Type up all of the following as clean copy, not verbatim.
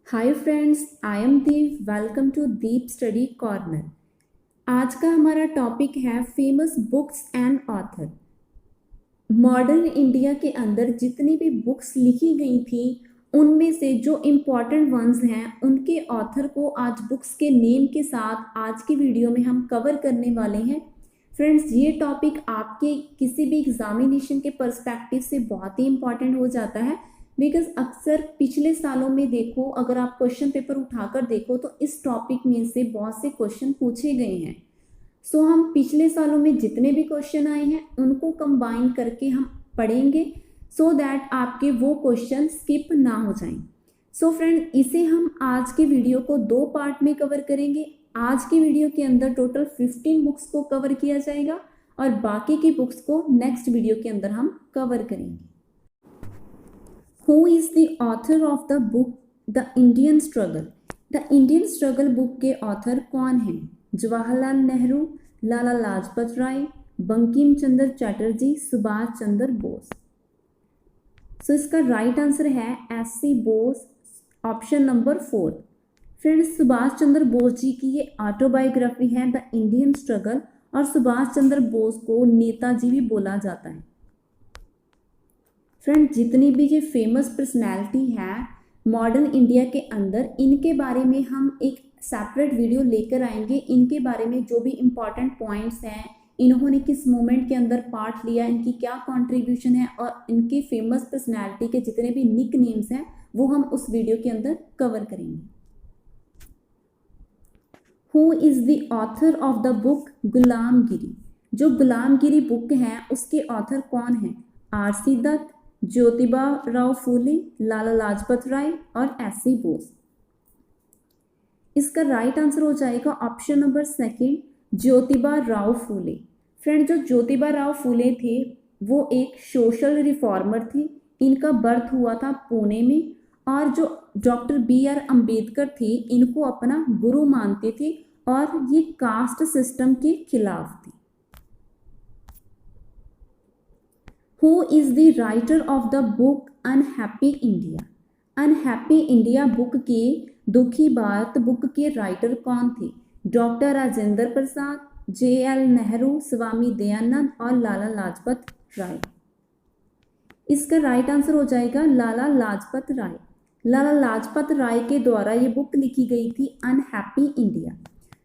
Hi friends, I am Deep. Welcome to Deep study corner. आज का हमारा टॉपिक है famous books and author. Modern India के अंदर जितनी भी बुक्स लिखी गई थी उनमें से जो इम्पोर्टेंट वंस हैं उनके ऑथर को आज बुक्स के नेम के साथ आज की वीडियो में हम कवर करने वाले हैं। फ्रेंड्स, ये टॉपिक आपके किसी भी एग्जामिनेशन के पर्सपेक्टिव से बहुत ही इम्पॉर्टेंट हो जाता है, बिकॉज अक्सर पिछले सालों में देखो, अगर आप क्वेश्चन पेपर उठाकर देखो तो इस टॉपिक में से बहुत से क्वेश्चन पूछे गए हैं। सो हम पिछले सालों में जितने भी क्वेश्चन आए हैं उनको कंबाइन करके हम पढ़ेंगे सो दैट आपके वो क्वेश्चन स्किप ना हो जाएं। सो फ्रेंड, इसे हम आज के वीडियो को दो पार्ट में कवर करेंगे। आज की वीडियो के अंदर टोटल 15 बुक्स को कवर किया जाएगा और बाकी की बुक्स को नेक्स्ट वीडियो के अंदर हम कवर करेंगे। Who is the author of the book the Indian struggle? The Indian struggle book के ऑथर कौन हैं? जवाहरलाल नेहरू, लाला लाजपत राय, बंकिम चंद्र चटर्जी, सुभाष चंद्र बोस। सो इसका राइट आंसर है SC. Bose, option number 4। Friends, Subhash Chandra Bose ji की ये ऑटोबायोग्राफी है द इंडियन स्ट्रगल, और सुभाष चंद्र बोस को नेताजी भी बोला जाता है। फ्रेंड, जितनी भी ये फेमस पर्सनैलिटी है मॉडर्न इंडिया के अंदर, इनके बारे में हम एक सेपरेट वीडियो लेकर आएंगे। इनके बारे में जो भी इम्पॉर्टेंट पॉइंट्स हैं, इन्होंने किस मोमेंट के अंदर पार्ट लिया, इनकी क्या कंट्रीब्यूशन है, और इनकी फेमस पर्सनैलिटी के जितने भी निक नेम्स हैं वो हम उस वीडियो के अंदर कवर करेंगे। Who is the author of the book गुलामगिरी? जो गुलामगिरी बुक है उसके ऑथर कौन है? आर.सी. दत्त, ज्योतिबा राव फूले, लाला लाजपत राय और एस.सी. बोस। इसका राइट आंसर हो जाएगा ऑप्शन नंबर 2, ज्योतिबा राव फूले। फ्रेंड, जो ज्योतिबा राव फूले थे वो एक सोशल रिफॉर्मर थी। इनका बर्थ हुआ था पुणे में, और जो डॉक्टर B.R. अम्बेडकर थे इनको अपना गुरु मानते थे, और ये कास्ट सिस्टम के खिलाफ थी। Who is the writer of the book Unhappy India? Unhappy India book के दुखी भारत बुक के राइटर कौन थे? डॉक्टर राजेंद्र प्रसाद, J.L. नेहरू, स्वामी दयानंद और लाला लाजपत राय। इसका राइट आंसर हो जाएगा लाला लाजपत राय। लाला लाजपत राय के द्वारा ये बुक लिखी गई थी अनहैप्पी इंडिया।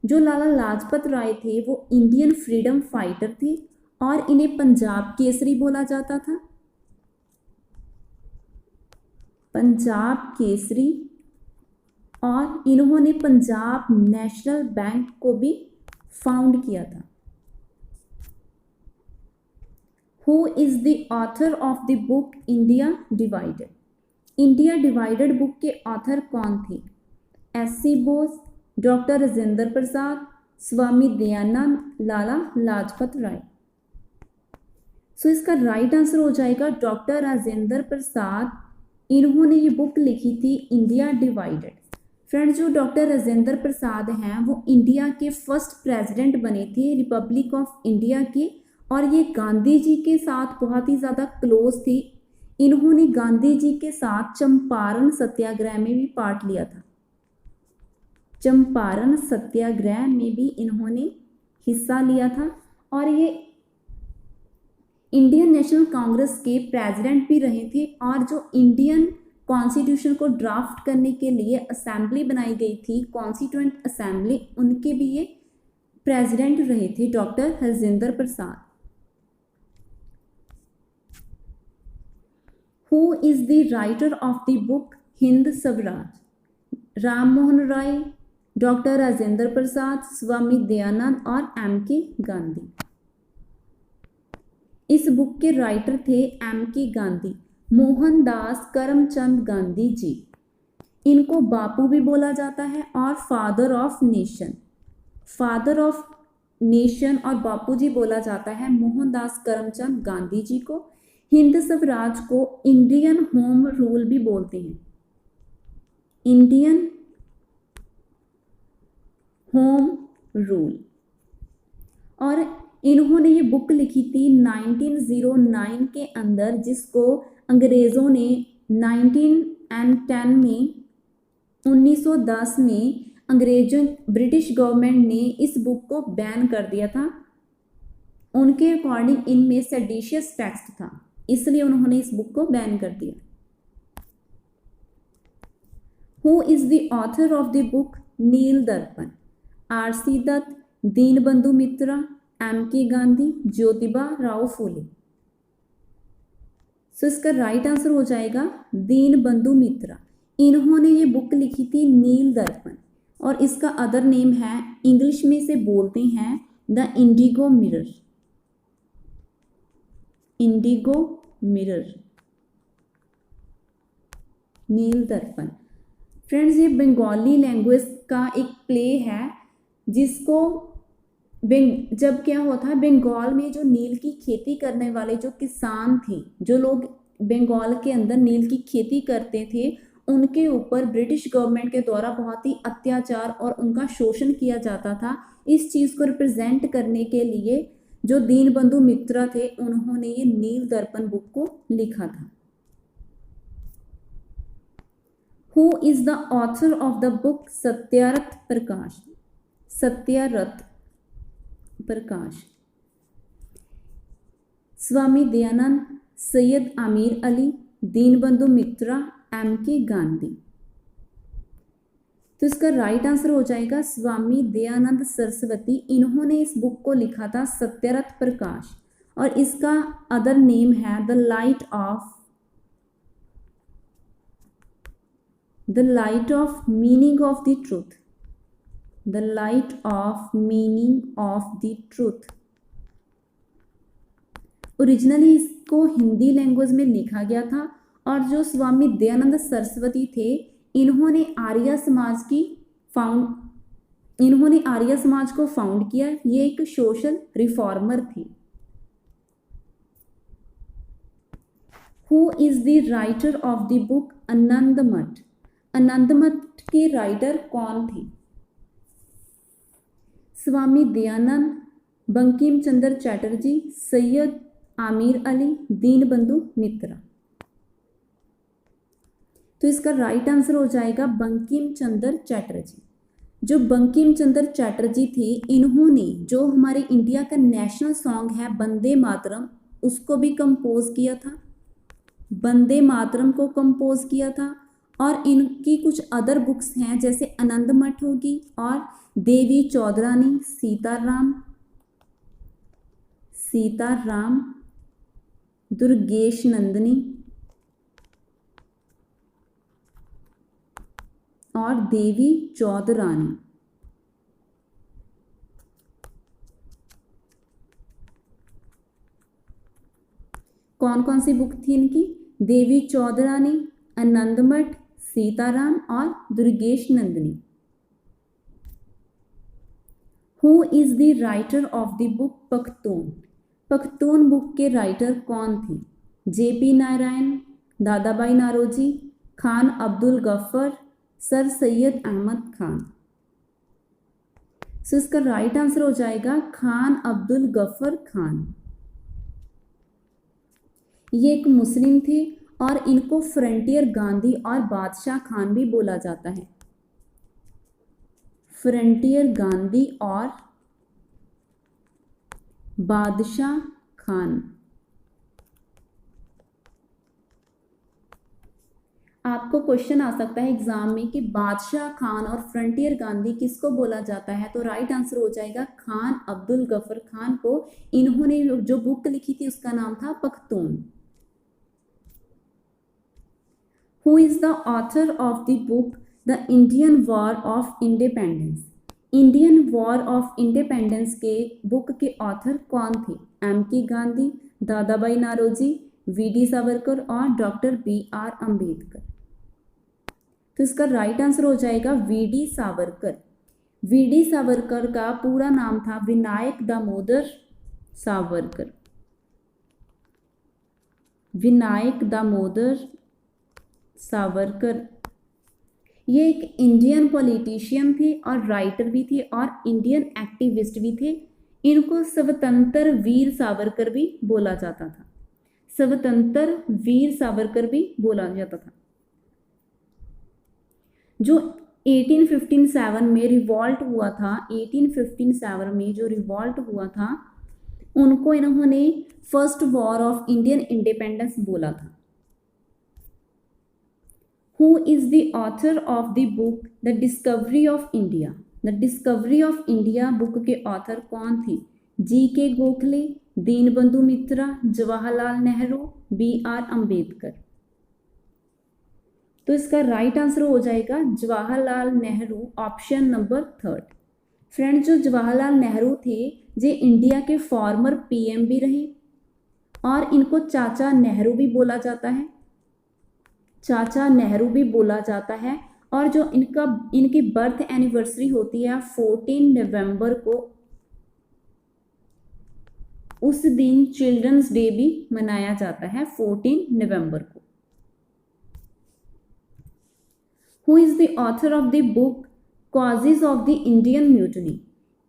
जो लाला लाजपत राय थे वो इंडियन फ्रीडम फाइटर थे, और इन्हें पंजाब केसरी बोला जाता था। पंजाब केसरी, और इन्होंने पंजाब नेशनल बैंक को भी फाउंड किया था। Who is the author of the book India divided? India divided book के ऑथर कौन थे? एस.सी. बोस, डॉक्टर राजेंद्र प्रसाद, स्वामी दयानंद, लाला लाजपत राय। सो इसका राइट आंसर हो जाएगा डॉक्टर राजेंद्र प्रसाद। इन्होंने ये बुक लिखी थी इंडिया डिवाइडेड। फ्रेंड्स, जो डॉक्टर राजेंद्र प्रसाद हैं वो इंडिया के फर्स्ट प्रेसिडेंट बने थे रिपब्लिक ऑफ इंडिया के, और ये गांधी जी के साथ बहुत ही ज़्यादा क्लोज थे। इन्होंने गांधी जी के साथ चंपारण सत्याग्रह में भी पार्ट लिया था। चंपारण सत्याग्रह में भी इन्होंने हिस्सा लिया था, और ये इंडियन नेशनल कांग्रेस के प्रेसिडेंट भी रहे थे। और जो इंडियन कॉन्स्टिट्यूशन को ड्राफ्ट करने के लिए असेंबली बनाई गई थी, कॉन्स्टिट्यूएंट असेंबली, उनके भी ये प्रेसिडेंट रहे थे doctor Rajendra Prasad. Who is the writer of the book Hind Swaraj? Ram Mohan Roy, doctor Rajendra Prasad, Swami Dayanand और M.K. गांधी। इस बुक के राइटर थे M.K. गांधी, मोहनदास करमचंद गांधी जी। इनको बापू भी बोला जाता है और father of nation. Father of nation और बापू जी बोला जाता है मोहनदास करमचंद गांधी जी को। हिंद स्वराज को इंडियन होम रूल भी बोलते हैं। Indian home rule. और इन्होंने ये बुक लिखी थी 1909 के अंदर, जिसको अंग्रेज़ों ने 1910 में 1910 में ब्रिटिश गवर्नमेंट ने इस बुक को बैन कर दिया था। उनके अकॉर्डिंग इनमें सेडिशियस टेक्स्ट था, इसलिए उन्होंने इस बुक को बैन कर दिया। Who is the author of the book Neel Darpan? RC. Dutt, Dinabandhu Mitra, M.K. Gandhi, Jyotiba Rao Phule. So इसका राइट आंसर हो जाएगा दीनबंधु मित्रा। इन्होंने ये बुक लिखी थी नील दर्पण, और इसका अदर नेम है, इंग्लिश में से बोलते हैं the Indigo Mirror. Indigo Mirror, Neel Darpan. Friends, ये बंगाली लैंग्वेज का एक प्ले है, जिसको जब क्या होता है, बंगाल में जो नील की खेती करने वाले जो किसान थे, जो लोग बंगाल के अंदर नील की खेती करते थे, उनके ऊपर ब्रिटिश गवर्नमेंट के द्वारा बहुत ही अत्याचार और उनका शोषण किया जाता था। इस चीज़ को रिप्रेजेंट करने के लिए जो दीनबंधु मित्रा थे, उन्होंने ये नील दर्पण बुक को लिखा था। Who is the author of the book Satyarth Prakash? Satyarth Prakash. Swami Dayanand, Syed Amir Ali, Dinabandhu Mitra, M.K. Gandhi. तो इसका राइट आंसर हो जाएगा स्वामी दयानंद सरस्वती। इन्होंने इस बुक को लिखा था सत्यारथ प्रकाश, और इसका अदर नेम है the light of meaning of the truth. The light of meaning of the truth. Originally इसको हिंदी लैंग्वेज में लिखा गया था, और जो स्वामी दयानंद सरस्वती थे, इन्होंने आर्य समाज को फाउंड किया। ये एक सोशल रिफॉर्मर थे। Who is the writer of the book Anand Math? Anand मठ के राइटर कौन थे? स्वामी दयानंद, बंकिम चंद्र चटर्जी, सैयद आमिर अली, दीनबंधु मित्रा। तो इसका राइट आंसर हो जाएगा बंकिम चंद्र चटर्जी। जो बंकिम चंद्र चटर्जी थे, इन्होंने जो हमारे इंडिया का नेशनल सॉन्ग है वंदे मातरम, उसको भी कंपोज किया था। वंदे मातरम को कंपोज किया था। और इनकी कुछ अदर बुक्स हैं, जैसे आनंद मठ होगी, और देवी चौधरानी, सीताराम, दुर्गेश नंदिनी और देवी चौधरानी। कौन कौन सी बुक थी इनकी? देवी चौधरानी, आनंद मठ, सीताराम और Durgesh Nandini. Who is the writer of the book Pakhtun? Pakhtun book के राइटर कौन थे? J.P. Narayan, Dadabhai Naoroji, Khan Abdul Gaffar, sir Syed Ahmad Khan. So इसका राइट आंसर हो जाएगा खान अब्दुल गफ्फर खान। ये एक मुस्लिम थे, और इनको फ्रंटियर गांधी और बादशाह खान भी बोला जाता है। फ्रंटियर गांधी और बादशाह खान। आपको क्वेश्चन आ सकता है एग्जाम में कि बादशाह खान और फ्रंटियर गांधी किसको बोला जाता है? तो राइट आंसर हो जाएगा खान अब्दुल गफ्फर खान को। इन्होंने जो बुक लिखी थी उसका नाम था Pakhtun. Who is the author of the book the Indian war of independence? Indian war of independence के बुक के ऑथर कौन थे? M.K. गांधी, दादाबाई नारोजी, V.D. सावरकर और डॉक्टर B.R. अम्बेडकर। तो इसका राइट आंसर हो जाएगा V.D. सावरकर। V.D. सावरकर का पूरा नाम था विनायक दामोदर सावरकर। विनायक दामोदर सावरकर। ये एक इंडियन पॉलिटिशियन थे और राइटर भी थे और इंडियन एक्टिविस्ट भी थे। इनको स्वतंत्र वीर सावरकर भी बोला जाता था। स्वतंत्र वीर सावरकर भी बोला जाता था। जो 1857 में रिवॉल्ट हुआ था, 1857 में जो रिवॉल्ट हुआ था उनको इन्होंने first war of Indian independence बोला था। Who is the author of the book The Discovery of India? The Discovery of India book के ऑथर कौन थे? जी.के. गोखले, दीनबंधु मित्रा, जवाहरलाल नेहरू, बी.आर. अम्बेडकर। तो इसका राइट आंसर हो जाएगा Jawaharlal Nehru, option number 3। Friends, जो जवाहरलाल नेहरू थे ये इंडिया के फॉर्मर पीएम भी रहे और इनको चाचा नेहरू भी बोला जाता है, चाचा नेहरू भी बोला जाता है। और जो इनकी बर्थ एनिवर्सरी होती है 14 नवंबर को, उस दिन चिल्ड्रंस डे भी मनाया जाता है 14 नवंबर को। Who is the author of the book Causes of the Indian Mutiny?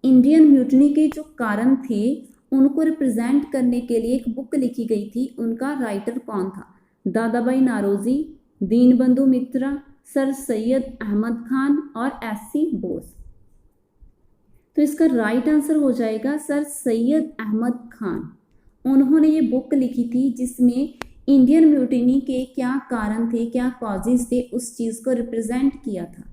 Indian mutiny के जो कारण थे उनको रिप्रेजेंट करने के लिए एक बुक लिखी गई थी, उनका राइटर कौन था? दादाभाई नारोजी, दीनबंधु मित्रा, सर सैयद अहमद खान और एस.सी. बोस। तो इसका राइट आंसर हो जाएगा सर सैयद अहमद खान। उन्होंने ये बुक लिखी थी जिसमें इंडियन म्यूटिनी के क्या कारण थे, क्या कॉजेज थे, उस चीज़ को रिप्रेजेंट किया था।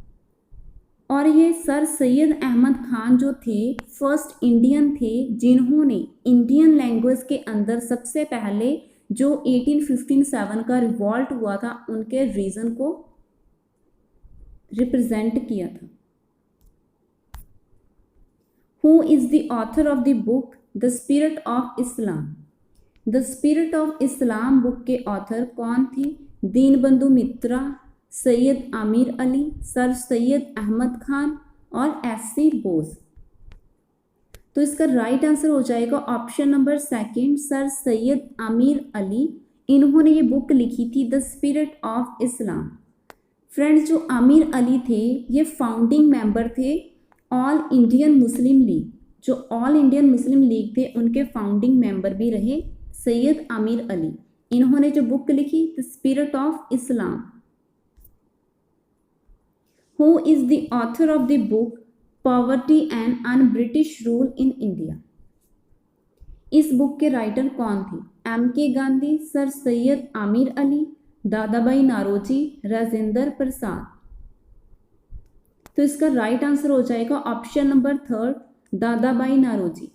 और ये सर सैयद अहमद खान जो थे फर्स्ट इंडियन थे जिन्होंने इंडियन लैंग्वेज के अंदर सबसे पहले जो 1857 का रिवॉल्ट हुआ था उनके रीजन को रिप्रेजेंट किया था। Who is the author of the book The Spirit of Islam? The Spirit of Islam book के ऑथर कौन थे? दीनबंधु मित्रा, सैयद आमिर अली, सर सैयद अहमद खान और एस.सी. बोस। तो इसका राइट आंसर हो जाएगा option number 2, sir Syed Amir Ali. इन्होंने ये बुक लिखी थी the spirit of Islam. Friends, जो आमिर अली थे ये फाउंडिंग मेंबर थे ऑल इंडियन मुस्लिम लीग। जो ऑल इंडियन मुस्लिम लीग थे उनके फाउंडिंग मेंबर भी रहे सैयद आमिर अली। इन्होंने जो बुक लिखी the spirit of Islam. Who is the author of the book Poverty and Un-British Rule in India? इस बुक के राइटर कौन थे? M.K. गांधी, सर सैयद आमिर अली, दादाभाई नारोजी, राजेंद्र प्रसाद। तो इसका राइट आंसर हो जाएगा ऑप्शन नंबर 3, दादाभाई नारोजी।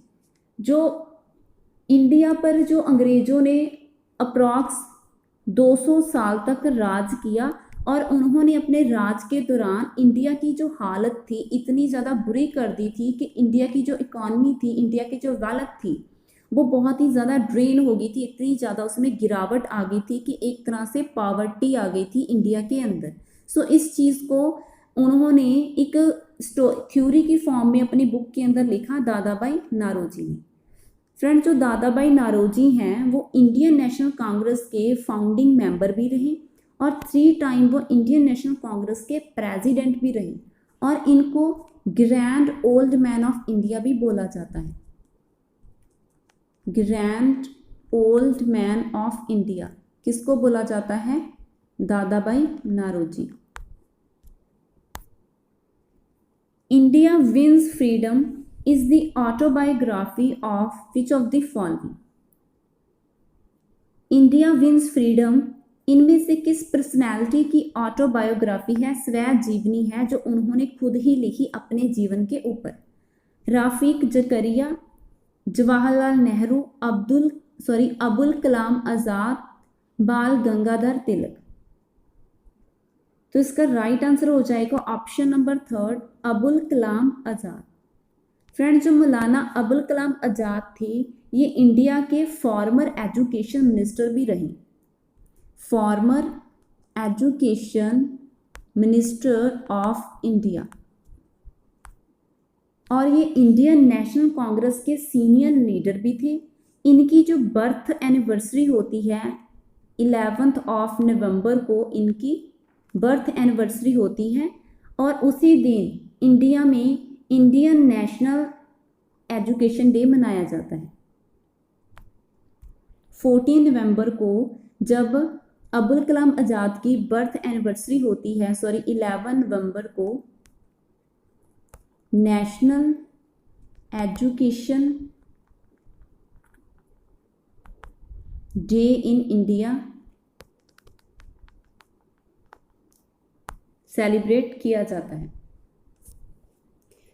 जो इंडिया पर जो अंग्रेजों ने अप्रॉक्स 200 साल तक राज किया और उन्होंने अपने राज के दौरान इंडिया की जो हालत थी इतनी ज़्यादा बुरी कर दी थी कि इंडिया की जो इकॉनमी थी, इंडिया की जो वेल्थ थी वो बहुत ही ज़्यादा ड्रेन हो गई थी, इतनी ज़्यादा उसमें गिरावट आ गई थी कि एक तरह से पॉवर्टी आ गई थी इंडिया के अंदर। सो इस चीज़ को उन्होंने एक थ्योरी की फॉर्म में अपनी बुक के अंदर लिखा दादाभाई नारोजी ने। फ्रेंड, जो दादाभाई नारोजी हैं वो इंडियन नेशनल कांग्रेस के फाउंडिंग मेंबर भी रहे और 3 टाइम वो इंडियन नेशनल कांग्रेस के प्रेसिडेंट भी रहे और इनको grand old man of India भी बोला जाता है। Grand old man of India किसको बोला जाता है? Dadabhai Naoroji. India wins freedom is the autobiography of which of the following? India wins freedom इनमें से किस पर्सनैलिटी की ऑटोबायोग्राफी है, स्व जीवनी है, जो उन्होंने खुद ही लिखी अपने जीवन के ऊपर? राफिक जकरिया, जवाहरलाल नेहरू, अबुल कलाम आज़ाद, बाल गंगाधर तिलक। तो इसका राइट आंसर हो जाएगा option number 3, Abul Kalam Azad. Friends, जो मौलाना अबुल कलाम आज़ाद थे ये इंडिया के फॉर्मर एजुकेशन मिनिस्टर भी रहे। Farmer education minister of India और ये इंडियन नेशनल कांग्रेस के सीनियर लीडर भी थे। इनकी जो बर्थ एनिवर्सरी होती है 11 नवंबर को इनकी बर्थ एनिवर्सरी होती है और उसी दिन इंडिया में इंडियन नेशनल एजुकेशन डे मनाया जाता है। 14 नवंबर को जब अबुल कलाम आज़ाद की बर्थ एनिवर्सरी होती है, 11 नवंबर को national education day in India celebrate किया जाता है।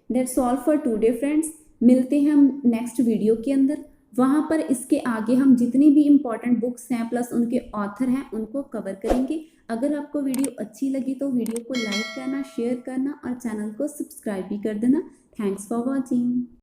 That's all for today friends. मिलते हैं हम नेक्स्ट वीडियो के अंदर। वहाँ पर इसके आगे हम जितनी भी इम्पॉर्टेंट बुक्स हैं प्लस उनके ऑथर हैं उनको कवर करेंगे। अगर आपको वीडियो अच्छी लगी तो वीडियो को लाइक करना, शेयर करना और चैनल को सब्सक्राइब भी कर देना। Thanks for watching.